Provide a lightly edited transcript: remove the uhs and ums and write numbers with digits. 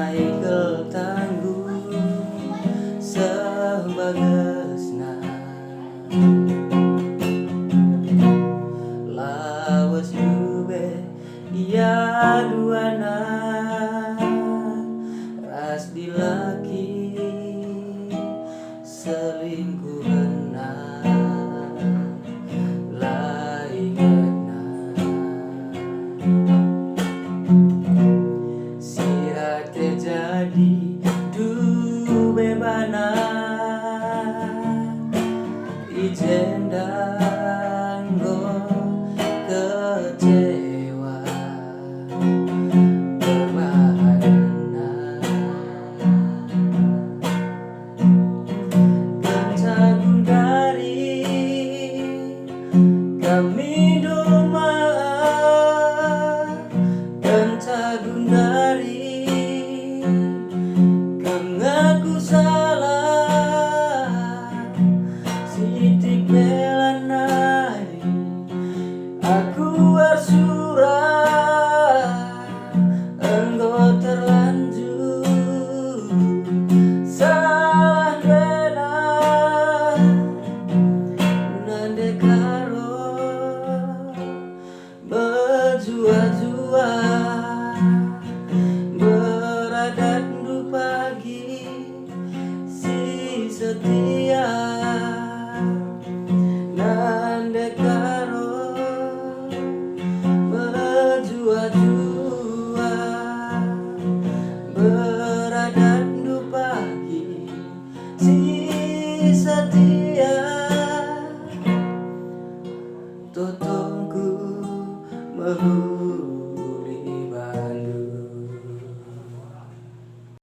Michael tangguh sebagesna lawas jube ia duana ras dilaki selingkuhna lainna sira teh jadi bebana ijen danggo kecewa berbahana kencagung dari kami doa kencagung dari aku salah sidik melanai aku arsurah engkau terlanjur salah benar nande karo berjua-jua